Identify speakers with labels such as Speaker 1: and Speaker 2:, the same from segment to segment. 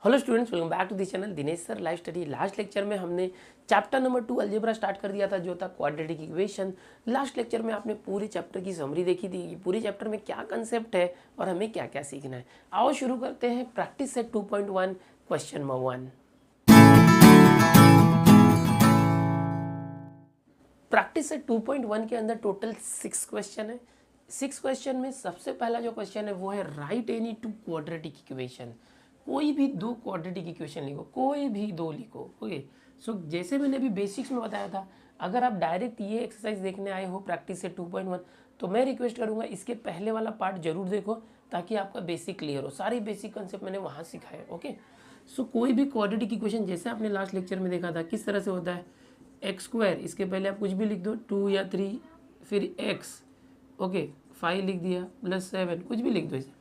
Speaker 1: Hello students, welcome back to this channel Dinesh sir live study. Last lecture में हमने chapter number 2 algebra start कर दिया था, जो था क्वाड्रेटिक इक्वेशन। लास्ट लेक्चर में आपने पूरे चैप्टर की समरी देखी थी कि पूरे चैप्टर में क्या कंसेप्ट है और हमें क्या क्या सीखना है। आओ शुरू करते हैं practice set 2.1 question number 1। Practice set 2.1 के अंदर टोटल 6 क्वेश्चन है। 6 क्वेश्चन में सबसे पहला जो क्वेश्चन है वो है right any two quadratic equation. कोई भी दो क्वाड्रेटिक इक्वेशन लिखो, कोई भी दो लिखो। ओके, सो जैसे मैंने अभी बेसिक्स में बताया था, अगर आप डायरेक्ट ये एक्सरसाइज देखने आए हो प्रैक्टिस से 2.1 तो मैं रिक्वेस्ट करूंगा इसके पहले वाला पार्ट जरूर देखो ताकि आपका बेसिक क्लियर हो। सारी बेसिक कंसेप्ट मैंने वहाँ सिखाया। ओके, सो कोई भी क्वाड्रेटिक इक्वेशन जैसे आपने लास्ट लेक्चर में देखा था किस तरह से होता है, एक्स स्क्वायर, इसके पहले आप कुछ भी लिख दो 2 या 3, फिर एक्स, ओके 5 लिख दिया, प्लस 7, कुछ भी लिख दो। इसे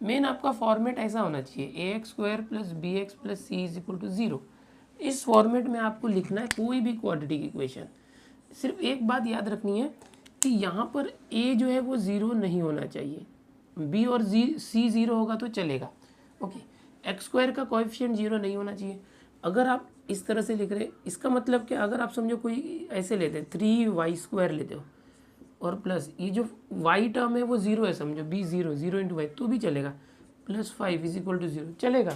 Speaker 1: मेन आपका फॉर्मेट ऐसा होना चाहिए, a x square plus b x plus c is equal to 0। इस फॉर्मेट में आपको लिखना है कोई भी क्वाड्रेटिक इक्वेशन। सिर्फ एक बात याद रखनी है कि यहाँ पर ए जो है वो 0 नहीं होना चाहिए, बी और सी 0 होगा तो चलेगा। ओके, एक्स स्क्वायर का कोएफिशिएंट 0 नहीं होना चाहिए। अगर आप इस तरह से लिख रहे, इसका मतलब क्या, अगर आप समझो कोई ऐसे लेते 3y स्क्वायर लेते हो और प्लस ये जो y टर्म है वो 0 है, समझो b 0, 0 इंटू वाई तो भी चलेगा, प्लस 5 इज इक्वल टू 0 चलेगा।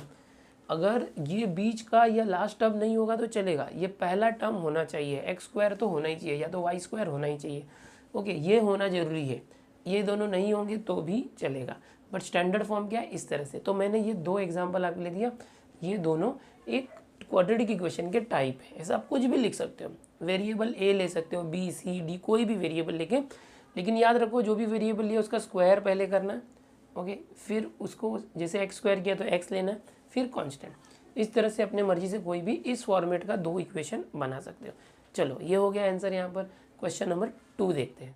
Speaker 1: अगर ये बीच का या लास्ट टर्म नहीं होगा तो चलेगा, ये पहला टर्म होना चाहिए, एक्स स्क्वायर तो होना ही चाहिए या तो वाई स्क्वायर होना ही चाहिए। ओके, ये होना जरूरी है, ये दोनों नहीं होंगे तो भी चलेगा, बट स्टैंडर्ड फॉर्म क्या है इस तरह से। तो मैंने ये दो एग्जाम्पल आपके लिए दिया, ये दोनों एक क्वाड्रेटिक इक्वेशन के टाइप है। ऐसा आप कुछ भी लिख सकते हो, वेरिएबल ए ले सकते हो, बी सी डी कोई भी वेरिएबल लेके, लेकिन याद रखो जो भी वेरिएबल लिया उसका स्क्वायर पहले करना है। ओके, फिर उसको जैसे एक्स स्क्वायर किया तो एक्स लेना, फिर कांस्टेंट। इस तरह से अपने मर्जी से कोई भी इस फॉर्मेट का दो इक्वेशन बना सकते हो। चलो ये हो गया आंसर। यहाँ पर क्वेश्चन नंबर 2 देखते हैं।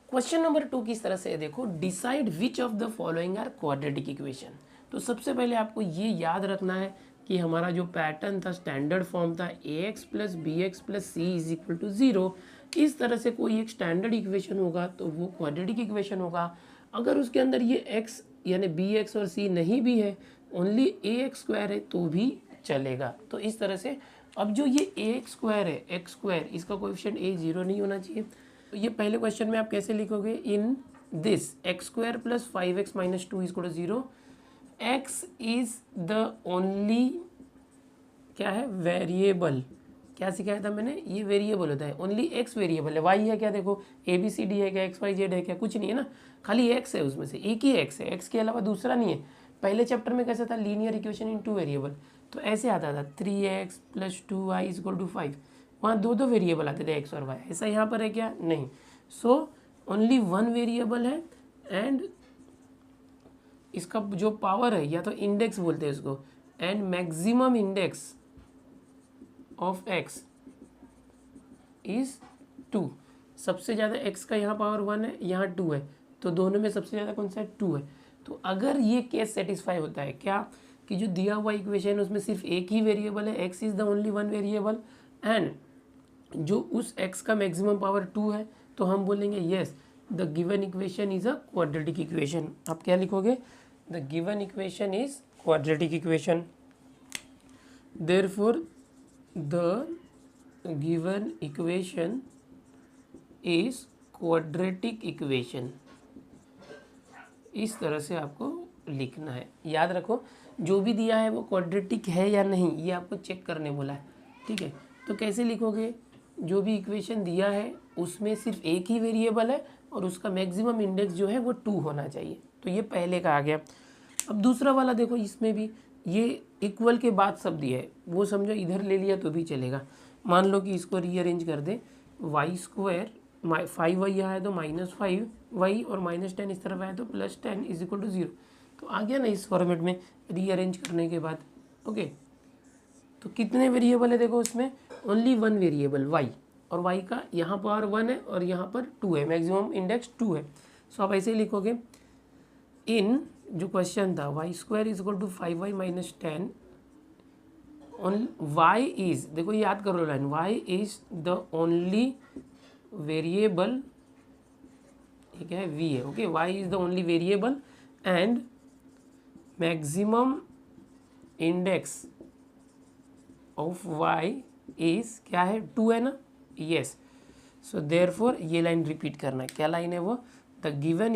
Speaker 1: क्वेश्चन नंबर 2 किस तरह से है देखो, decide which of the following are quadratic equation. तो सबसे पहले आपको ये याद रखना है कि हमारा जो पैटर्न था, स्टैंडर्ड फॉर्म था a x plus b x plus c is equal to 0। इस तरह से कोई एक स्टैंडर्ड इक्वेशन होगा तो वो क्वाड्रेटिक इक्वेशन होगा। अगर उसके अंदर ये एक्स यानी बी एक्स और सी नहीं भी है, ओनली ए एक्स स्क्वायर है तो भी चलेगा। तो इस तरह से अब जो ये ए एक्स स्क्वायर है, एक्स स्क्वायर, इसका कोएफिशिएंट ए 0 नहीं होना चाहिए। तो ये पहले क्वेश्चन में आप कैसे लिखोगे, in this x square plus 5x minus 2 is equal to 0, x is the only क्या है, वेरिएबल। क्या सिखाया था मैंने, ये वेरिएबल होता है, ओनली x वेरिएबल है। y है क्या, देखो ए बी सी डी है क्या, XYZ है क्या, कुछ नहीं है ना, खाली x है, उसमें से एक ही x है, x के अलावा दूसरा नहीं है। पहले चैप्टर में कैसा था, लीनियर इक्वेशन इन 2 वेरिएबल, तो ऐसे आता था 3x plus 2y is equal to 5, वहाँ दो दो वेरिएबल आते थे x और y। ऐसा यहाँ पर है क्या, नहीं। सो ओनली वन वेरिएबल है एंड इसका जो पावर है या तो इंडेक्स बोलते हैं इसको, and maximum index of x is 2। सबसे ज़्यादा x का यहाँ पावर 1 है, यहाँ 2 है, तो दोनों में सबसे ज़्यादा कौन सा है, 2 है। तो अगर ये केस सेटिस्फाई होता है क्या, कि जो दिया हुआ इक्वेशन है उसमें सिर्फ एक ही वेरिएबल है, x is the only one variable, and जो उस x का मैक्सिमम पावर 2 है, तो हम बोलेंगे yes the given equation is a quadratic equation. आप क्या लिखोगे, the given equation is quadratic equation, therefore the given equation is quadratic equation। इस तरह से आपको लिखना है। याद रखो जो भी दिया है वो क्वाड्रेटिक है या नहीं, ये आपको चेक करने बोला है, ठीक है। तो कैसे लिखोगे, जो भी इक्वेशन दिया है उसमें सिर्फ एक ही वेरिएबल है और उसका मैक्सिमम इंडेक्स जो है वो 2 होना चाहिए, तो ये पहले का आ गया। अब दूसरा वाला देखो, इसमें भी ये इक्वल के बाद सब दिया है, वो समझो इधर ले लिया तो भी चलेगा। मान लो कि इसको रीअरेंज कर दे, वाई स्क्वायर 5y यहाँ है तो -5y और -10 इस तरफ आया तो +10 इज इक्वल टू 0। तो आ गया ना इस फॉर्मेट में रीअरेंज करने के बाद। ओके, तो कितने वेरिएबल है देखो उसमें, ओनली वन वेरिएबल y, और y का यहाँ पर 1 है और यहाँ पर 2 है, मैक्सिमम इंडेक्स 2 है। सो आप ऐसे ही लिखोगे, इन जो क्वेश्चन था y square is equal to 5y minus 10, y is, देखो याद करो line, y is the only variable, ठीक है, v है, okay, y is the only variable and maximum index of y is क्या है 2 है ना, यस। सो देयरफॉर ये लाइन रिपीट करना है, क्या लाइन है वो, the given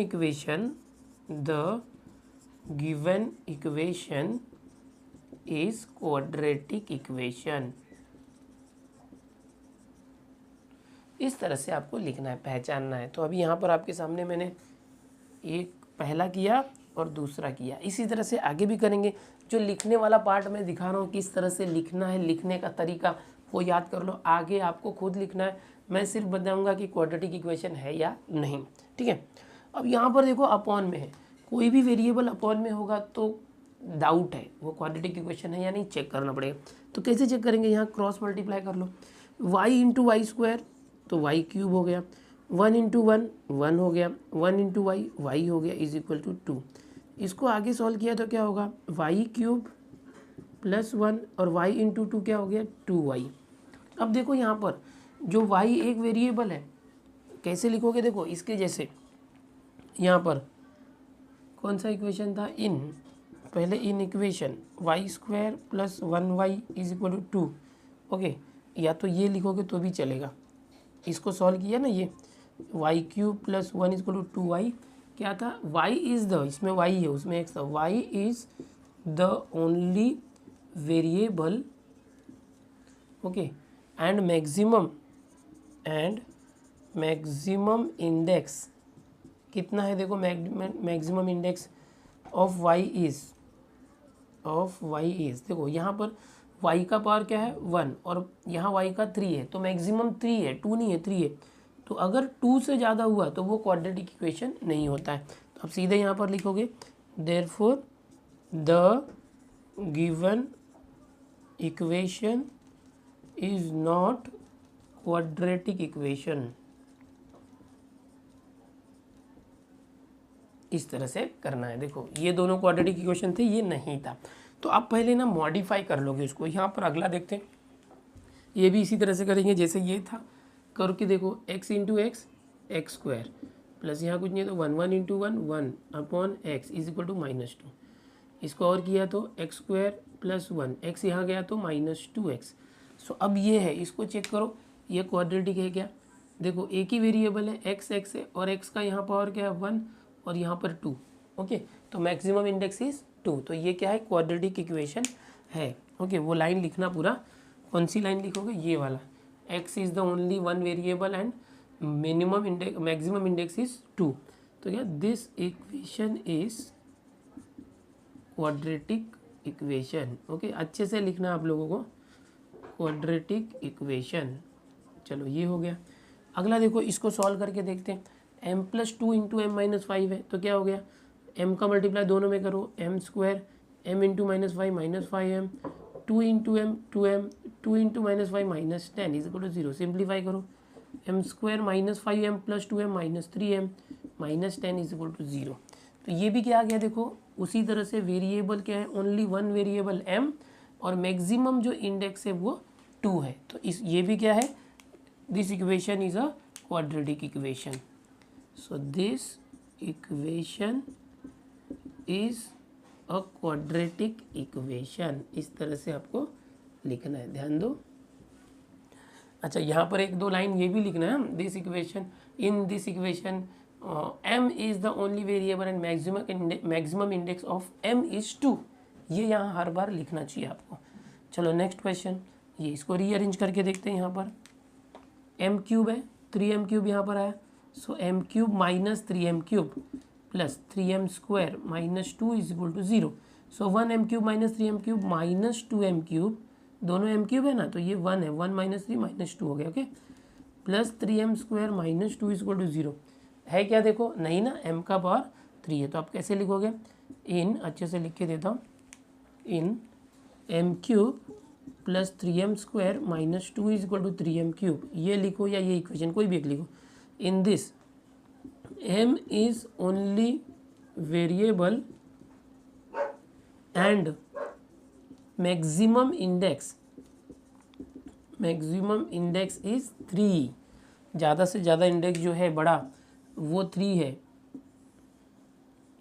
Speaker 1: equation is quadratic equation. इस तरह से आपको लिखना है, पहचानना है। तो अभी यहाँ पर आपके सामने मैंने एक पहला किया और दूसरा किया, इसी तरह से आगे भी करेंगे। जो लिखने वाला पार्ट मैं दिखा रहा हूँ किस तरह से लिखना है, लिखने का तरीका वो याद कर लो, आगे आपको खुद लिखना है। मैं सिर्फ बताऊंगा कि क्वाड्रेटिक इक्वेशन है या नहीं, ठीक है। अब यहाँ पर देखो अपॉन में है, कोई भी वेरिएबल अपॉन में होगा तो डाउट है वो क्वाड्रेटिक इक्वेशन है या नहीं, चेक करना पड़ेगा। तो कैसे चेक करेंगे, यहाँ क्रॉस मल्टीप्लाई कर लो, y इंटू वाई स्क्वायर तो y क्यूब हो गया, 1 इंटू 1 1 हो गया, 1 इंटू वाई वाई हो गया इज इक्वल टू 2। इसको आगे सॉल्व किया तो क्या होगा, y क्यूब प्लस 1 और y इंटू 2 क्या हो गया 2y। अब देखो यहाँ पर जो y एक वेरिएबल है, कैसे लिखोगे, देखो इसके जैसे यहाँ पर कौन सा इक्वेशन था, इन पहले in equation y square plus 1y is equal to 2, okay. या तो ये लिखोगे तो भी चलेगा, इसको सॉल्व किया ना, ये y cube plus 1 is equal to 2y क्या था, y इज़ द, इसमें y है उसमें x था, y is the only variable, okay, and maximum index कितना है, देखो maximum index of y is देखो यहाँ पर y का पावर क्या है 1 और यहाँ y का 3 है, तो मैक्सिमम 3 है, 2 नहीं है 3 है। तो अगर 2 से ज़्यादा हुआ तो वो क्वाड्रेटिक इक्वेशन नहीं होता है। तो आप सीधे यहाँ पर लिखोगे therefore the given equation is not quadratic equation. इस तरह से करना है। देखो ये दोनों क्वाड्रेटिक इक्वेशन थे, ये नहीं था, तो आप पहले ना मॉडिफाई कर लोगे उसको। यहाँ पर अगला देखते हैं, ये भी इसी तरह से करेंगे जैसे ये था, करके देखो x into x x square plus यहाँ कुछ नहीं है तो 1 into 1 upon x is equal to -2। इसको और किया तो एक्स स्क्वायर प्लस 1, एक्स यहाँ गया तो -2x। सो अब ये है, इसको चेक करो ये क्वाड्रेटिक है क्या, देखो एक ही वेरिएबल है x है और x का यहाँ पावर क्या है 1 और यहाँ पर 2, ओके। तो मैक्सिमम इंडेक्स इज 2, तो ये क्या है क्वाड्रेटिक इक्वेशन है, ओके। वो लाइन लिखना पूरा, कौन सी लाइन लिखोगे, ये वाला, x is the only one variable and maximum index is 2। तो क्या this equation is quadratic equation, okay. अच्छे से लिखना आप लोगों को, क्वाड्रेटिक इक्वेशन। चलो ये हो गया। अगला देखो इसको सॉल्व करके देखते हैं, m plus 2 into m minus 5 है तो क्या हो गया, m का मल्टीप्लाई दोनों में करो, m square m into -5 -5m 2 into m 2m 2 into -5 -10 is equal to 0। Simplify करो, m square -5m plus 2m -3m -10 is equal to 0। तो ये भी क्या आ गया, देखो उसी तरह से वेरिएबल क्या है, ओनली वन वेरिएबल m और मैक्सिमम जो इंडेक्स है वो 2 है। तो इस ये भी क्या है, this equation is a quadratic equation. So this equation is a quadratic equation. इस तरह से आपको लिखना है, ध्यान दो। अच्छा यहाँ पर एक दो लाइन ये भी लिखना है, this equation, in this equation m is the only variable and maximum index of m is 2। ये यहाँ हर बार लिखना चाहिए आपको। चलो नेक्स्ट क्वेश्चन, ये इसको रीअरेंज करके देखते हैं। यहाँ पर m क्यूब है, 3m क्यूब यहाँ पर आया, so m cube minus 3m cube plus 3m square -2 is equal to 0। So 1m cube minus 3m cube minus 2m cube, दोनों m क्यूब है ना, तो ये 1 है, 1 - 3 -2 हो गया, okay. Plus 3m square -2 is equal to 0 है क्या, देखो नहीं ना, m का पावर 3 है, तो आप कैसे लिखोगे, इन, अच्छे से लिख के देता हूँ, in m cube plus 3m square -2 is equal to 3m cube, ये लिखो या ये इक्वेशन कोई भी एक लिखो। In this m is only variable and maximum index is 3। ज़्यादा से ज़्यादा इंडेक्स जो है बड़ा वो 3 है,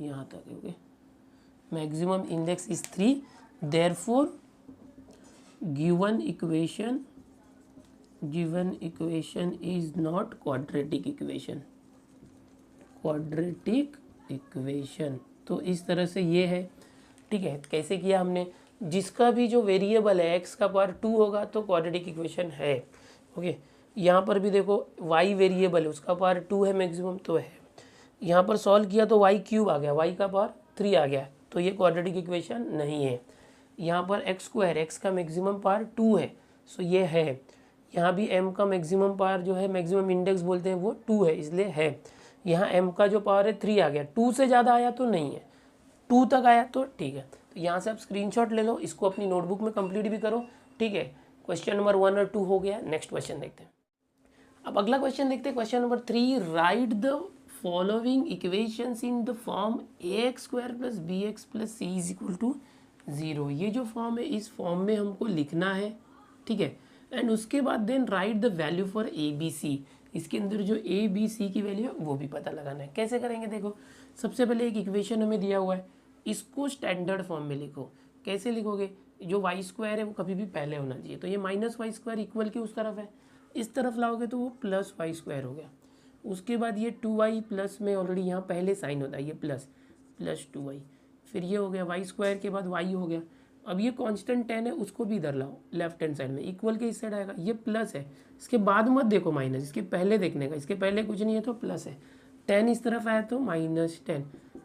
Speaker 1: यहाँ तक, okay. Maximum index is 3 therefore given equation is not quadratic equation. तो इस तरह से ये है, ठीक है। कैसे किया हमने, जिसका भी जो वेरिएबल है x का पावर 2 होगा तो क्वाड्रेटिक इक्वेशन है। ओके, यहाँ पर भी देखो y वेरिएबल है, उसका पावर 2 है मैक्सिमम, तो है। यहाँ पर सॉल्व किया तो y क्यूब आ गया, y का पावर 3 आ गया, तो ये क्वाड्रेटिक इक्वेशन नहीं है। यहाँ पर एक्स स्क्वायर, एक्स का मैक्सिमम पावर 2 है, सो ये है। यहाँ भी m का मैक्सिमम पावर जो है, मैक्सिमम इंडेक्स बोलते हैं, वो 2 है, इसलिए है। यहाँ m का जो पावर है 3 आ गया, 2 से ज़्यादा आया तो नहीं है, 2 तक आया तो ठीक है। तो यहाँ से आप स्क्रीनशॉट ले लो, इसको अपनी नोटबुक में कंप्लीट भी करो, ठीक है। क्वेश्चन नंबर 1 और 2 हो गया। नेक्स्ट क्वेश्चन देखते हैं। अब अगला क्वेश्चन देखते हैं, question number 3, write the following equations in the form ax square plus b x plus c is equal to 0। ये जो फॉर्म है, इस फॉर्म में हमको लिखना है, ठीक है। एंड उसके बाद then write the value for a b c, इसके अंदर जो ए बी सी की वैल्यू है वो भी पता लगाना है। कैसे करेंगे, देखो सबसे पहले एक इक्वेशन हमें दिया हुआ है, इसको स्टैंडर्ड फॉर्म में लिखो। कैसे लिखोगे, जो वाई स्क्वायर है वो कभी भी पहले होना चाहिए, तो ये माइनस वाई स्क्वायर इक्वल के उस तरफ है, इस तरफ लाओगे तो वो प्लस वाई स्क्वायर हो गया। उसके बाद ये 2y प्लस में ऑलरेडी यहाँ पहले साइन होता है, ये प्लस 2y, फिर ये हो गया वाई स्क्वायर के बाद y हो गया। अब ये कांस्टेंट 10 है, उसको भी इधर लाओ लेफ्ट हैंड साइड में, इक्वल के इस साइड आएगा, ये प्लस है, इसके बाद मत देखो माइनस, इसके पहले देखने का, इसके पहले कुछ नहीं है तो प्लस है, 10 इस तरफ आया तो -10।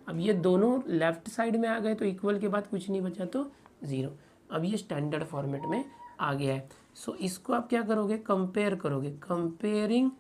Speaker 1: अब ये दोनों लेफ्ट साइड में आ गए तो इक्वल के बाद कुछ नहीं बचा तो 0। अब ये स्टैंडर्ड फॉर्मेट में आ गया है। सो इसको आप क्या करोगे, कंपेयर करोगे, कंपेयरिंग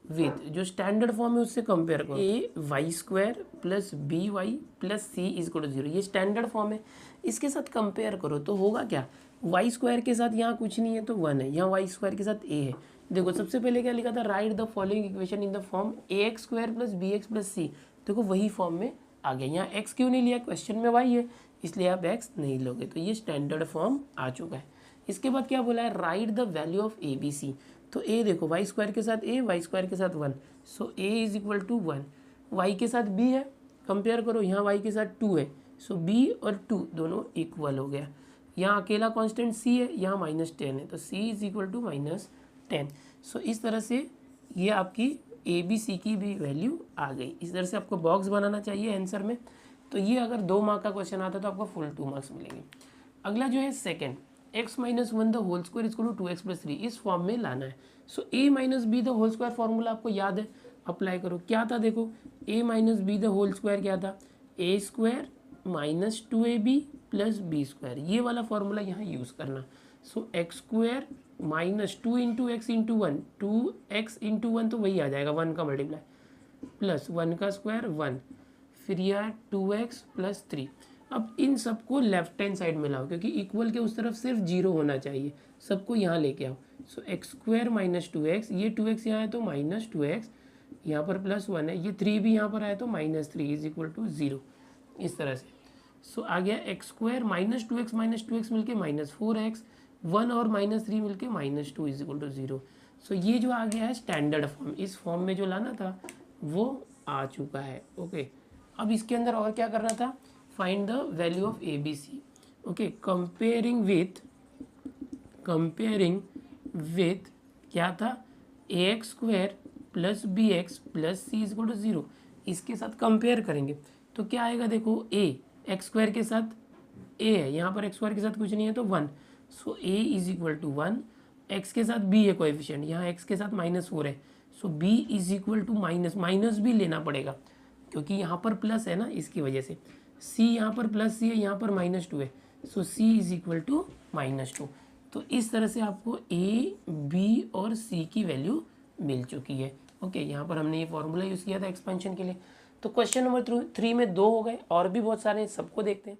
Speaker 1: विथ जो स्टैंडर्ड फॉर्म है उससे कंपेयर करो, a y square plus b y plus c is equal to 0, ये स्टैंडर्ड फॉर्म है, इसके साथ कंपेयर करो तो होगा क्या, वाई स्क्वायर के साथ यहाँ कुछ नहीं है तो 1 है, यहाँ वाई स्क्वायर के साथ ए है। देखो सबसे पहले क्या लिखा था, write the following equation in the form a x square plus b x plus c, देखो वही फॉर्म में आ गया। यहाँ एक्स क्यों नहीं लिया, क्वेश्चन में वाई है, इसलिए आप एक्स नहीं लोगे, तो ये स्टैंडर्ड फॉर्म आ चुका है। इसके बाद क्या बोला है, write the value of a b c, तो ए देखो वाई स्क्वायर के साथ ए, वाई स्क्वायर के साथ 1, सो ए इज इक्वल टू 1, वाई के साथ बी है, कंपेयर करो, यहाँ वाई के साथ 2 है, सो बी और 2 दोनों इक्वल हो गया। यहाँ अकेला कांस्टेंट सी है, यहाँ -10 है, तो सी इज इक्वल टू -10। सो इस तरह से ये आपकी ए बी सी की भी वैल्यू आ गई। इस तरह से आपको बॉक्स बनाना चाहिए आंसर में, तो ये अगर 2 मार्क का क्वेश्चन आता है तो आपको फुल 2 मार्क्स मिलेंगे। अगला जो है second, x minus 1 the whole square is to 2x plus 3, इस फॉर्म में लाना है। So a minus b the whole square formula आपको याद है, अप्लाई करो। क्या था देखो, a minus b the whole square क्या था, a square minus 2ab plus b square, ये वाला फॉर्मूला यहाँ यूज़ करना। So x square minus 2 into x into 1, 2x into 1 तो वही आ जाएगा 1 का मल्टीप्लाई, प्लस 1 का स्क्वायर 1, फिर यह 2x प्लस 3। अब इन सबको लेफ्ट हैंड साइड में लाओ, क्योंकि इक्वल के उस तरफ सिर्फ 0 होना चाहिए, सबको यहाँ लेके आओ। सो एक्स स्क्वायर माइनस 2x, ये 2x यहाँ है तो -2x, यहाँ पर +1 है, ये 3 भी यहाँ पर आया तो -3 इज इक्वल टू 0, इस तरह से। सो आ गया एक्स स्क्वायर -2x मिलके -4x, 1 और -3 मिलके -2 इज इक्वल टू 0। सो ये जो आ गया है स्टैंडर्ड फॉर्म, इस फॉर्म में जो लाना था वो आ चुका है। ओके, अब इसके अंदर और क्या करना था, find the value of a b c. Okay, comparing with क्या था, a x square plus b x plus c is equal to 0, इसके साथ कंपेयर करेंगे तो क्या आएगा, देखो ए एक्स स्क्वायर के साथ ए है, यहाँ पर एक्स स्क्वायर के साथ कुछ नहीं है तो 1, सो ए इज इक्वल टू 1, एक्स के साथ बी है कोएफिशिएंट, यहाँ एक्स के साथ -4 है, so b is equal to minus भी लेना पड़ेगा क्योंकि यहाँ पर प्लस है ना, इसकी वजह से। सी यहाँ पर प्लस सी है, यहाँ पर -2 है, सो सी इज इक्वल टू -2। तो इस तरह से आपको ए बी और सी की वैल्यू मिल चुकी है। ओके, यहाँ पर हमने ये फॉर्मूला यूज़ किया था एक्सपेंशन के लिए। तो क्वेश्चन नंबर 3 में 2 हो गए, और भी बहुत सारे, सबको देखते हैं।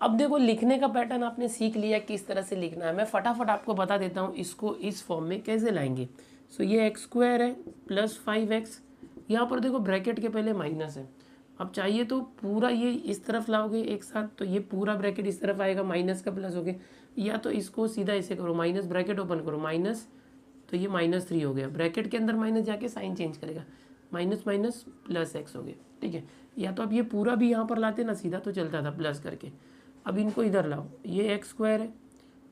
Speaker 1: अब देखो लिखने का पैटर्न आपने सीख लिया किस तरह से लिखना है, मैं फटाफट आपको बता देता हूँ इसको इस फॉर्म में कैसे लाएंगे। सो ये एक्स स्क्वायर है प्लस 5x, यहाँ पर देखो ब्रैकेट के पहले माइनस है, अब चाहिए तो पूरा ये इस तरफ लाओगे एक साथ, तो ये पूरा ब्रैकेट इस तरफ आएगा, माइनस का प्लस हो गया, या तो इसको सीधा ऐसे करो, माइनस ब्रैकेट ओपन करो, माइनस, तो ये -3 हो गया, ब्रैकेट के अंदर माइनस जाके साइन चेंज करेगा, माइनस प्लस x हो गया, ठीक है। या तो अब ये पूरा भी यहाँ पर लाते ना सीधा तो चलता था प्लस करके, अब इनको इधर लाओ, ये एक्स स्क्वायर है,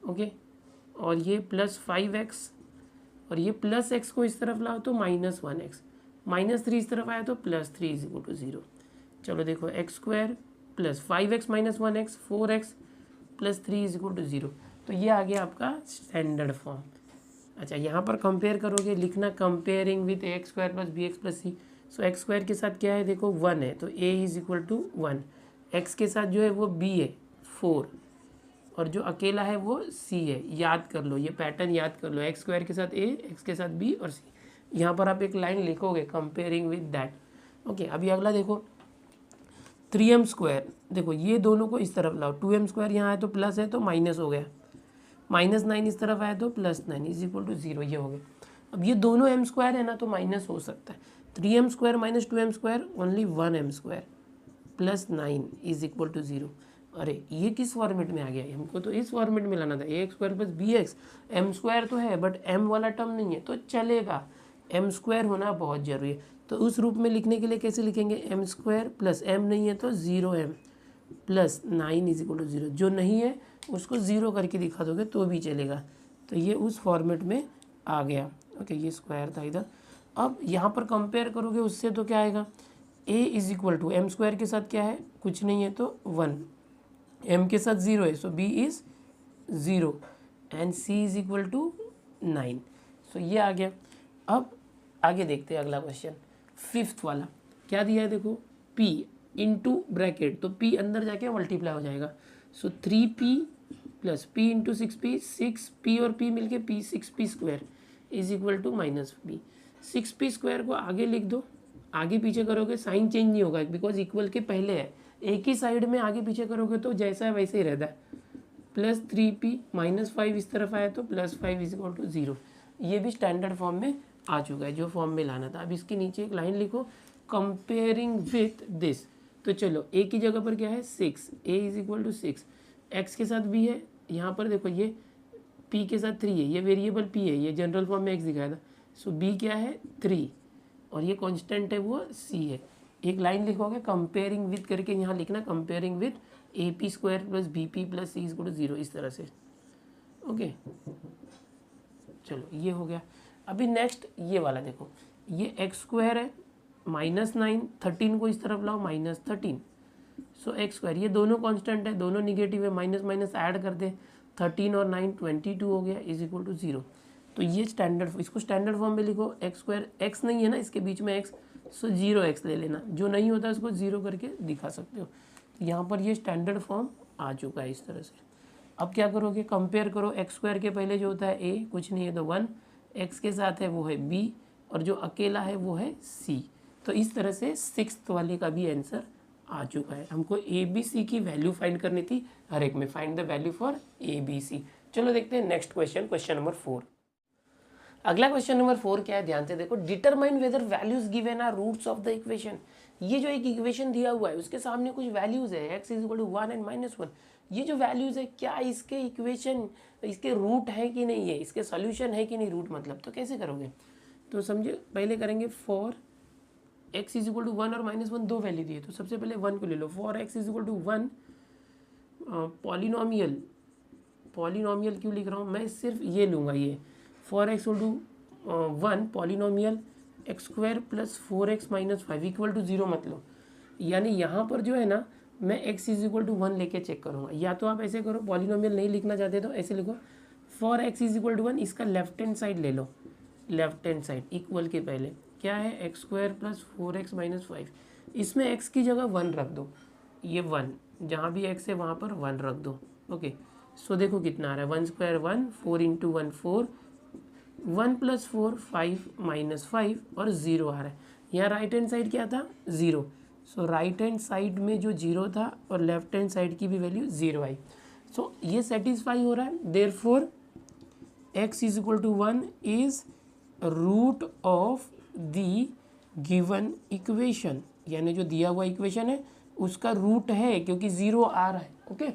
Speaker 1: ओके, और ये प्लस 5x, और ये प्लस x को इस तरफ लाओ तो माइनस 1x, माइनस 3 इस तरफ आया तो प्लस 3 इज इक्वल टू 0। चलो देखो x square plus 5x minus 1x 4x plus 3 is equal to 0। तो ये आ गया आपका स्टैंडर्ड फॉर्म। अच्छा, यहाँ पर कंपेयर करोगे, लिखना comparing with x square plus b x plus c. So x square के साथ क्या है, देखो 1 है तो a is equal to 1, x के साथ जो है वो b है 4, और जो अकेला है वो c है। याद कर लो, ये पैटर्न याद कर लो, एक्स स्क्वायर के साथ a, एक्स के साथ b और c। यहाँ पर आप एक लाइन लिखोगे कंपेयरिंग विद दैट। ओके, अभी अगला देखो 3m स्क्वायर, देखो ये दोनों को इस तरफ लाओ, 2m स्क्वायर यहाँ है तो प्लस है तो माइनस हो गया, माइनस 9 इस तरफ आया तो प्लस 9 इज इक्वल टू 0, ये हो गया। अब ये दोनों m स्क्वायर है ना तो माइनस हो सकता है, 3m square minus 2m square only 1m square plus 9 is equal to 0। अरे ये किस फॉर्मेट में आ गया, हमको तो इस फॉर्मेट में लाना था, a x square plus b x. M square तो है बट एम वाला टर्म नहीं है तो चलेगा, एम स्क्वायर होना बहुत जरूरी है। तो उस रूप में लिखने के लिए कैसे लिखेंगे, एम स्क्वायर प्लस एम नहीं है तो 0m plus 9 is equal to 0। जो नहीं है उसको 0 करके दिखा दोगे तो भी चलेगा। तो ये उस फॉर्मेट में आ गया। ओके, ये स्क्वायर था इधर। अब यहाँ पर कंपेयर करोगे उससे तो क्या आएगा, a is equal to m square के साथ क्या है, कुछ नहीं है तो 1, m के साथ 0 है so b is 0 and c is equal to 9। So ये आ गया। अब आगे देखते हैं अगला क्वेश्चन, फिफ्थ वाला क्या दिया है, देखो p इंटू ब्रैकेट, तो p अंदर जाके मल्टीप्लाई हो जाएगा। सो 3p plus p into 6p, 6p और p मिलके p 6p square is equal to minus p। 6p square को आगे लिख दो, आगे पीछे करोगे साइन चेंज नहीं होगा बिकॉज इक्वल के पहले है, एक ही साइड में आगे पीछे करोगे तो जैसा है वैसे ही रहता है। प्लस 3p माइनस 5 इस तरफ आया तो प्लस 5 इज इक्वल टू 0। ये भी स्टैंडर्ड फॉर्म में आ चुका है जो फॉर्म में लाना था। अब इसके नीचे एक लाइन लिखो कंपेयरिंग विथ दिस। तो चलो a की जगह पर क्या है 6, a is equal to 6, x के साथ b है, यहाँ पर देखो ये p के साथ 3 है, ये वेरिएबल p है, ये जनरल फॉर्म में x दिखाया था। सो b क्या है 3 और ये कांस्टेंट है वो c है। एक लाइन लिखोगे कंपेयरिंग विथ करके, यहाँ लिखना comparing with a p square plus b p plus c equal to 0, इस तरह से। ओके, चलो ये हो गया। अभी नेक्स्ट ये वाला देखो, ये एक्स स्क्वायर है माइनस 9, 13 को इस तरफ लाओ माइनस 13, सो एक्स स्क्वायर, ये दोनों कांस्टेंट है, दोनों निगेटिव है, माइनस माइनस ऐड कर दे, 13 और 9 22 हो गया इज इक्वल टू 0। तो ये स्टैंडर्ड, इसको स्टैंडर्ड फॉर्म में लिखो, एक्स स्क्वायर, एक्स नहीं है ना इसके बीच में एक्स, सो 0x ले लेना, जो नहीं होता उसको 0 करके दिखा सकते हो। तो यहाँ पर ये स्टैंडर्ड फॉर्म आ चुका है इस तरह से। अब क्या करोगे, कंपेयर करो, एक्स स्क्वायर के पहले जो होता है a, कुछ नहीं है तो 1, x के साथ है वो है b, और जो अकेला है वो है c। तो इस तरह से सिक्स्थ वाले का भी आंसर आ चुका है। हमको ए बी सी की वैल्यू फाइंड करनी थी हर एक में, find the value for a b c. चलो देखते हैं नेक्स्ट क्वेश्चन, क्वेश्चन नंबर 4। अगला क्वेश्चन नंबर 4 क्या है, ध्यान से देखो, determine whether values given are roots of the equation. ये जो एक इक्वेशन दिया हुआ है उसके सामने कुछ वैल्यूज है, x is equal to 1 and -1। ये जो वैल्यूज है क्या इसके इक्वेशन, इसके रूट है कि नहीं है, इसके सॉल्यूशन है कि नहीं, रूट मतलब, तो कैसे करोगे, तो समझे पहले करेंगे for x is equal to 1 और -1 दो वैल्यू दिए, तो सबसे पहले 1 को ले लो। For x is equal to 1 polynomial, polynomial क्यों लिख रहा हूँ मैं, सिर्फ ये लूँगा, ये for x equal to 1 polynomial x square plus 4x minus 5 equal to 0 मत लो। यानी यहाँ पर जो है ना मैं x इज इक्वल टू 1 लेके चेक करूँगा, या तो आप ऐसे करो, पॉलिनोमियल नहीं लिखना चाहते तो ऐसे लिखो, for x is equal to 1, इसका लेफ्ट हैंड साइड ले लो, लेफ्ट हैंड साइड इक्वल के पहले क्या है x square plus 4x minus 5, इसमें x की जगह 1 रख दो, ये 1 जहाँ भी x है वहाँ पर 1 रख दो। ओके, सो देखो कितना आ रहा है, 1 स्क्वायर 1, 4 इंटू 1 4, 1 प्लस 4 5 माइनस 5 और 0 आ रहा है। यहाँ राइट हैंड साइड क्या था 0, सो राइट हैंड साइड में जो 0 था और लेफ्ट हैंड साइड की भी वैल्यू 0 आई। सो ये सेटिस्फाई हो रहा है, therefore x is equal to 1 is root of the given equation, यानी जो दिया हुआ इक्वेशन है उसका रूट है क्योंकि 0 आ रहा है। ओके,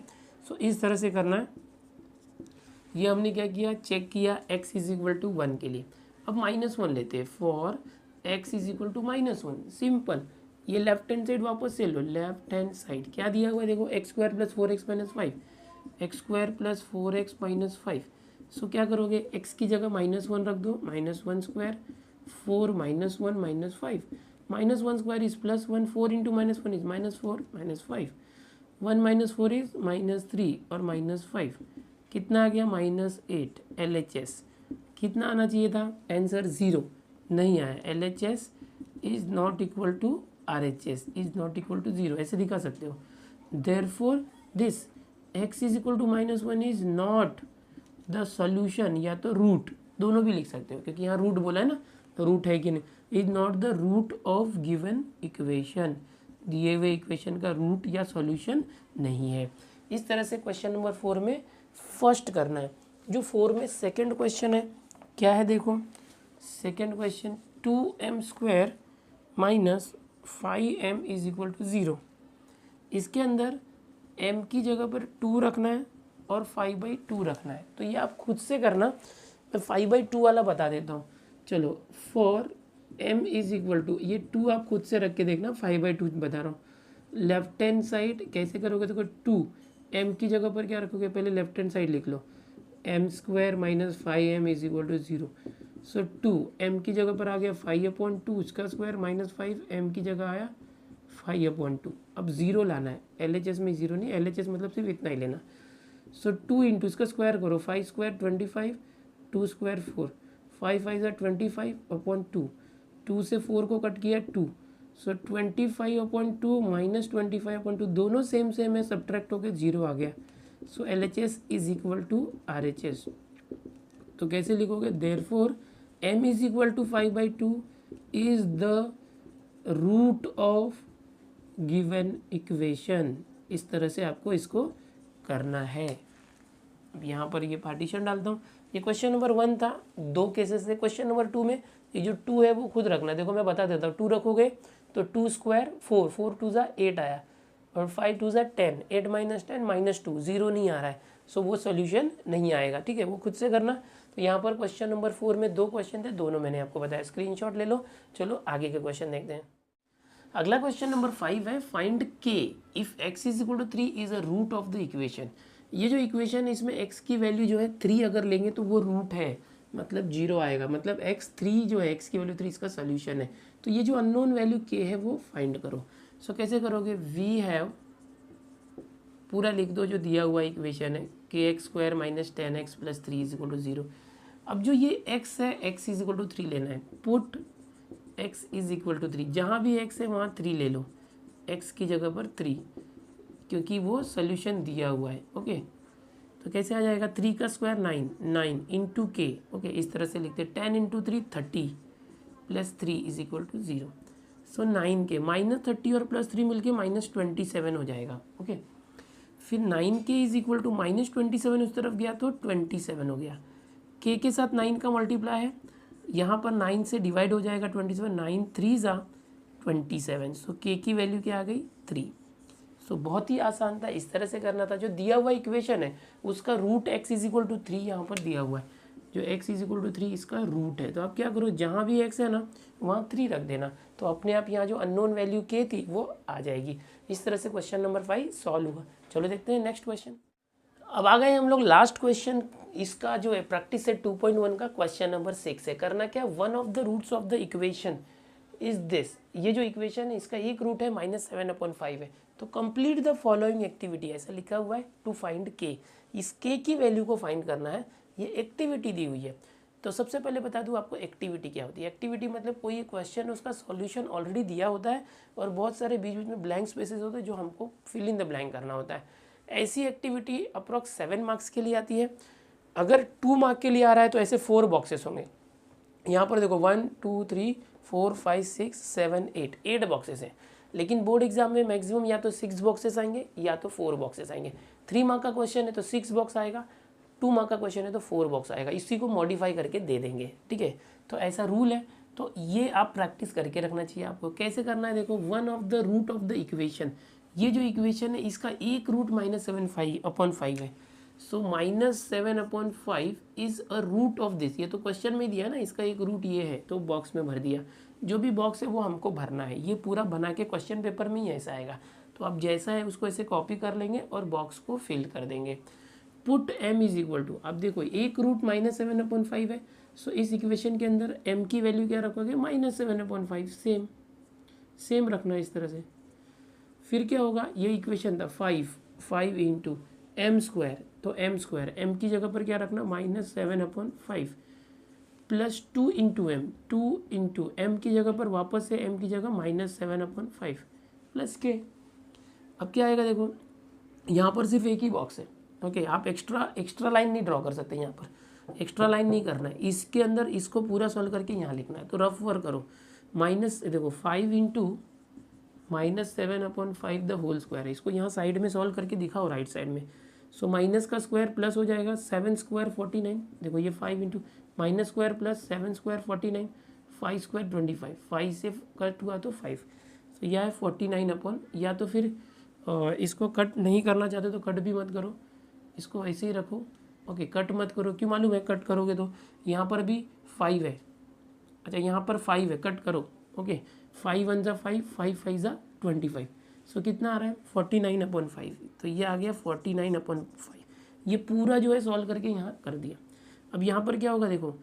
Speaker 1: सो इस तरह से करना है। ये हमने क्या किया, चेक किया x इज इक्वल टू 1 के लिए। अब -1 लेते हैं, for x is equal to -1, simple, ये लेफ्ट हैंड साइड वापस से लो, लेफ्ट हैंड साइड क्या दिया हुआ है देखो, x square plus 4x minus 5, x square plus 4x minus 5। सो क्या करोगे, x की जगह -1 रख दो, -1 square 4 -1 -5, -1 square is +1, 4 into -1 is -4 -5, 1 -4 is -3 और -5 कितना आ गया -8। LHS कितना आना चाहिए था, आंसर 0 नहीं आया। LHS is not equal to RHS is not equal to 0, ऐसे दिखा सकते हो। Therefore this x is equal to -1 is not the solution, या तो रूट, दोनों भी लिख सकते हो क्योंकि यहाँ रूट बोला है ना, तो रूट है कि नहीं, is not the root of given equation, दिए हुए इक्वेशन का रूट या सॉल्यूशन नहीं है। इस तरह से क्वेश्चन नंबर 4 में फर्स्ट करना है। जो 4 में सेकंड क्वेश्चन है क्या है देखो, second question 2m square minus 5m is equal to 0। इसके अंदर m की जगह पर 2 रखना है और 5/2 रखना है, तो ये आप खुद से करना, मैं 5/2 वाला बता देता हूँ। चलो for m is equal to, ये 2 आप खुद से रख के देखना, 5/2 बता रहा हूँ। लेफ्ट हैंड साइड कैसे करोगे, देखो 2 m की जगह पर क्या रखोगे, पहले लेफ्ट हैंड साइड लिख लो, m square minus 5m is equal to 0। So 2 m की जगह पर आ गया 5/2, उसका स्क्वायर माइनस 5, m की जगह आया 5/2। अब 0 लाना है, LHS में 0 नहीं, LHS मतलब सिर्फ इतना ही लेना। सो 2 इंटू इसका स्क्वायर करो, 5 स्क्वायर 25, 2 स्क्वायर 4, 5 5 25/2, 2 से 4 को कट किया 2, सो 25/2 माइनस 25/2 दोनों सेम सेम है, सब्ट्रैक्ट होकर 0 आ गया। So LHS is equal to RHS। तो कैसे लिखोगे, therefore m is equal to 5/2 is the root of given equation. इस तरह से आपको इसको करना है। अब यहाँ पर ये पार्टीशन डालता हूँ। ये क्वेश्चन नंबर 1 था, 2 केसेस थे। क्वेश्चन नंबर 2 में ये जो 2 है वो खुद रखना, देखो मैं बता देता हूँ। 2 रखोगे तो 2 स्क्वायर 4, 4 2 ज़ा 8 आया, और 5 2 ज़ा 10, 8 माइनस 10 -2, 0 नहीं आ रहा है, सो वो सोल्यूशन नहीं आएगा। ठीक है, वो खुद से करना। तो यहाँ पर क्वेश्चन नंबर 4 में 2 क्वेश्चन थे, दोनों मैंने आपको बताया, स्क्रीनशॉट ले लो। चलो आगे के क्वेश्चन देखते हैं। अगला क्वेश्चन नंबर 5 है, find k if x is equal to 3 is a root of the equation. ये जो इक्वेशन है इसमें x की वैल्यू जो है 3 अगर लेंगे तो वो रूट है, मतलब 0 आएगा, मतलब x3 जो है, x की वैल्यू 3 इसका सोल्यूशन है। तो ये जो अननोन वैल्यू k है वो फाइंड करो। सो कैसे करोगे, वी हैव, पूरा लिख दो जो दिया हुआ इक्वेशन है, kx square minus 10x plus 3 is equal to 0। अब जो ये x है, x इज इक्वल टू 3 लेना है, put x is equal to 3, जहाँ भी x है वहाँ 3 ले लो, x की जगह पर 3, क्योंकि वो सोल्यूशन दिया हुआ है। ओके, तो कैसे आ जाएगा, 3 का स्क्वायर 9, 9 इंटू के। ओके, इस तरह से लिखते हैं, 10 into 3 30 plus 3 is equal to 0। So 9 के -30 और +3 मिलके -27 हो जाएगा। ओके, फिर 9 के इज इक्वल टू -27 उस तरफ गया तो 27 हो गया, के साथ 9 का मल्टीप्लाई है, यहाँ पर 9 से डिवाइड हो जाएगा 27, 9 3 ज़ा 27। सो के की वैल्यू क्या आ गई, 3। सो बहुत ही आसान था, इस तरह से करना था। जो दिया हुआ इक्वेशन है उसका root x is equal to 3 यहाँ पर दिया हुआ है, जो x इज इक्वल टू 3 इसका रूट है। तो आप क्या करो, जहाँ भी x है ना वहाँ 3 रख देना, तो अपने आप यहाँ जो अननोन वैल्यू k थी वो आ जाएगी। इस तरह से क्वेश्चन नंबर 5 सॉल्व हुआ। चलो देखते हैं नेक्स्ट क्वेश्चन। अब आ गए हम लोग लास्ट क्वेश्चन, इसका जो है प्रैक्टिस है 2.1 का क्वेश्चन नंबर 6 है। करना क्या, one of the roots of the equation is this. ये जो इक्वेशन है इसका एक रूट है -7/5 है। तो कंप्लीट द फॉलोइंग एक्टिविटी, ऐसा लिखा हुआ है, टू फाइंड k। इस k की वैल्यू को फाइंड करना है, ये एक्टिविटी दी हुई है। तो सबसे पहले बता दूं आपको एक्टिविटी क्या होती है। एक्टिविटी मतलब कोई क्वेश्चन उसका सॉल्यूशन ऑलरेडी दिया होता है और बहुत सारे बीच बीच में ब्लैंक स्पेसेस होते हैं जो हमको फिल इन द ब्लैंक करना होता है। ऐसी एक्टिविटी अप्रॉक्स 7 मार्क्स के लिए आती है। अगर 2 मार्क के लिए आ रहा है तो ऐसे 4 बॉक्सेस होंगे। यहाँ पर देखो 1 2 3 4 5 6 7 8 बॉक्सेस हैं, लेकिन बोर्ड एग्जाम में मैक्सिमम या तो 6 बॉक्सेस आएंगे या तो 4 बॉक्सेस आएंगे। 3 मार्क का क्वेश्चन है तो 6 बॉक्स आएगा, 2 मार्क का क्वेश्चन है तो 4 बॉक्स आएगा। इसी को मॉडिफाई करके दे देंगे, ठीक है। तो ऐसा रूल है, तो ये आप प्रैक्टिस करके रखना चाहिए आपको। कैसे करना है, देखो one of the root of the equation, ये जो इक्वेशन है इसका एक रूट -7/5 है। So -7/5 is a root of this. ये तो क्वेश्चन में दिया ना, इसका एक रूट ये है तो बॉक्स में भर दिया। जो भी बॉक्स है वो हमको भरना है। ये पूरा बना के क्वेश्चन पेपर में ही ऐसा आएगा, तो आप जैसा है उसको ऐसे कॉपी कर लेंगे और बॉक्स को फिल कर देंगे। Put m is equal to, अब देखो एक रूट -7/5 है, सो इस इक्वेशन के अंदर m की वैल्यू क्या रखोगे, -7/5, सेम रखना है इस तरह से। फिर क्या होगा, ये इक्वेशन था 5 इंटू एम स्क्वायर, तो एम स्क्वायर m की जगह पर क्या रखना, -7/5 plus 2 into m, 2 into m की जगह पर वापस से m की जगह -7/5 प्लस के। अब क्या आएगा देखो, यहाँ पर सिर्फ एक ही बॉक्स है, ओके। आप एक्स्ट्रा लाइन नहीं ड्रॉ कर सकते, यहाँ पर एक्स्ट्रा लाइन नहीं करना है, इसके अंदर इसको पूरा सॉल्व करके यहाँ लिखना है। तो रफ वर्क करो, देखो 5 इंटू -7/5 द होल स्क्वायर है, इसको यहाँ साइड में सॉल्व करके दिखाओ राइट साइड में। सो माइनस का स्क्वायर प्लस हो जाएगा, 7 स्क्वायर 49, देखो ये 5 into minus square plus 7 square 49, 5 square 25, 5 से कट हुआ तो 5, तो यह है 49 या तो फिर इसको कट नहीं करना चाहते तो कट भी मत करो, इसको ऐसे ही रखो, ओके। कट मत करो, क्यों मालूम है, कट करोगे तो यहाँ पर भी 5 है, अच्छा यहाँ पर 5 है, कट करो, ओके। 5 1 ज़ा 5, 5 5 ज़ा 25, सो कितना आ रहा है 49/5, तो ये आ गया 49/5। ये पूरा जो है सॉल्व करके यहाँ कर दिया। अब यहाँ पर क्या होगा देखो,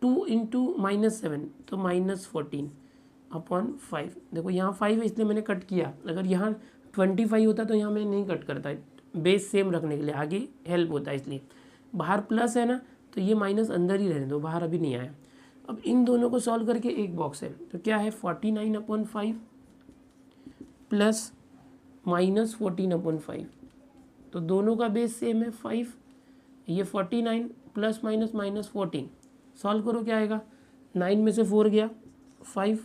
Speaker 1: 2 इंटू -7 तो -14/5, देखो यहाँ 5 है इसलिए मैंने कट किया, अगर यहाँ 25 होता तो यहाँ मैं नहीं कट करता, बेस सेम रखने के लिए आगे हेल्प होता है, इसलिए बाहर प्लस है ना, तो ये माइनस अंदर ही रहने दो, बाहर अभी नहीं आया। अब इन दोनों को सॉल्व करके एक बॉक्स है, तो क्या है 49/5 प्लस -14/5, तो दोनों का बेस सेम है 5, ये 49 प्लस माइनस -14, सॉल्व करो क्या आएगा, 9 में से 4 गया 5,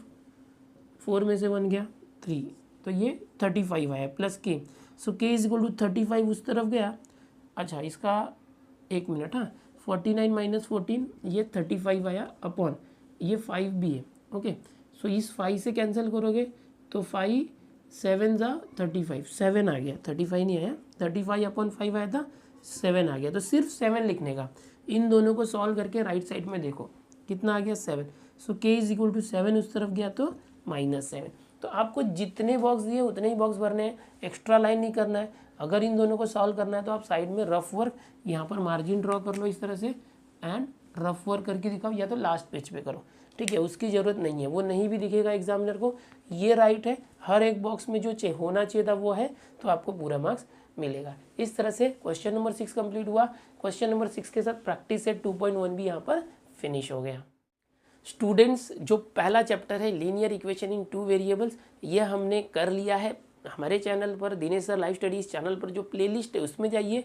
Speaker 1: 4 में से 1 गया 3, तो ये 35 आया प्लस के। सो के इज इक्वल टू 35 उस तरफ गया, अच्छा इसका एक मिनट, हाँ 49 - 14 ये 35 आया अपॉन ये 5 भी है, ओके। सो इस 5 से कैंसिल करोगे तो 5 7 ज़ा 35, 7 आ गया, 35 नहीं आया, 35/5 आया था, 7 आ गया, तो सिर्फ 7 लिखने का। इन दोनों को सॉल्व करके राइट साइड में देखो कितना आ गया 7, सो के इज इक्वल टू 7 उस तरफ गया तो -7। तो आपको जितने बॉक्स दिए उतने ही बॉक्स भरने हैं, एक्स्ट्रा लाइन नहीं करना है। अगर इन दोनों को सॉल्व करना है तो आप साइड में रफ वर्क, यहाँ पर मार्जिन ड्रॉ कर लो इस तरह से एंड रफ वर्क करके दिखाओ, या तो लास्ट पेज पे करो, ठीक है। उसकी ज़रूरत नहीं है, वो नहीं भी दिखेगा एग्जामिनर को, ये राइट है, हर एक बॉक्स में जो होना चाहिए था वो है, तो आपको पूरा मार्क्स मिलेगा। इस तरह से क्वेश्चन नंबर 6 कंप्लीट हुआ। क्वेश्चन नंबर 6 के साथ प्रैक्टिस सेट 2.1 भी यहाँ पर फिनिश हो गया। स्टूडेंट्स, जो पहला चैप्टर है लीनियर इक्वेशन इन 2 वेरिएबल्स, ये हमने कर लिया है। हमारे चैनल पर Dinesh sir live studies channel पर जो प्लेलिस्ट है उसमें जाइए,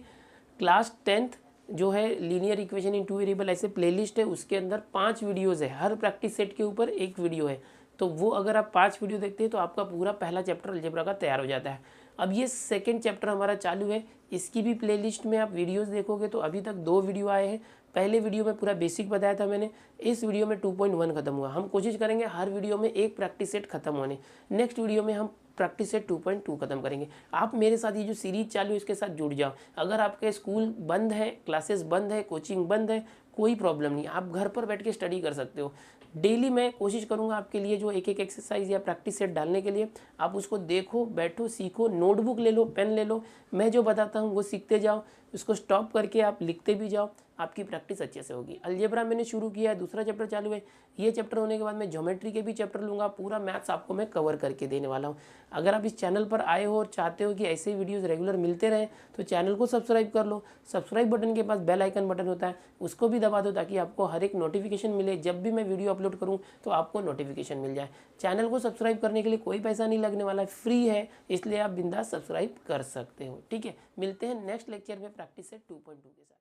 Speaker 1: क्लास 10th जो है लीनियर इक्वेशन इन 2 वेरिएबल ऐसे प्लेलिस्ट है, उसके अंदर 5 वीडियोज़ है, हर प्रैक्टिस सेट के ऊपर एक वीडियो है, तो वो अगर आप 5 वीडियो देखते हैं तो आपका पूरा पहला चैप्टर अलजेब्रा का तैयार हो जाता है। अब ये सेकंड चैप्टर हमारा चालू है, इसकी भी प्लेलिस्ट में आप वीडियोस देखोगे तो अभी तक 2 वीडियो आए हैं। पहले वीडियो में पूरा बेसिक बताया था मैंने, इस वीडियो में 2.1 खत्म हुआ। हम कोशिश करेंगे हर वीडियो में एक प्रैक्टिस सेट खत्म होने, नेक्स्ट वीडियो में हम प्रैक्टिस सेट 2.2 खत्म करेंगे। आप मेरे साथ ये जो सीरीज चालू है इसके साथ जुड़ जाओ। अगर आपके स्कूल बंद है, क्लासेस बंद है, कोचिंग बंद है, कोई प्रॉब्लम नहीं, आप घर पर बैठ के स्टडी कर सकते हो। डेली मैं कोशिश करूंगा आपके लिए जो एक एक एक्सरसाइज या प्रैक्टिस सेट डालने के लिए, आप उसको देखो, बैठो, सीखो, नोटबुक ले लो, पेन ले लो, मैं जो बताता हूँ वो सीखते जाओ, उसको स्टॉप करके आप लिखते भी जाओ, आपकी प्रैक्टिस अच्छे से होगी। अलजेब्रा मैंने शुरू किया है, दूसरा चैप्टर चालू है, ये चैप्टर होने के बाद मैं ज्योमेट्री के भी चैप्टर लूँगा, पूरा मैथ्स आपको मैं कवर करके देने वाला हूँ। अगर आप इस चैनल पर आए हो और चाहते हो कि ऐसे वीडियोस रेगुलर मिलते रहें तो चैनल को सब्सक्राइब कर लो। सब्सक्राइब बटन के पास बेल आइकन बटन होता है, उसको भी दबा दो ताकि आपको हर एक नोटिफिकेशन मिले, जब भी मैं वीडियो अपलोड करूँ तो आपको नोटिफिकेशन मिल जाए। चैनल को सब्सक्राइब करने के लिए कोई पैसा नहीं लगने वाला है, फ्री है, इसलिए आप बिंदास सब्सक्राइब कर सकते हो, ठीक है। मिलते हैं नेक्स्ट लेक्चर में प्रैक्टिस सेट 2.2 के साथ।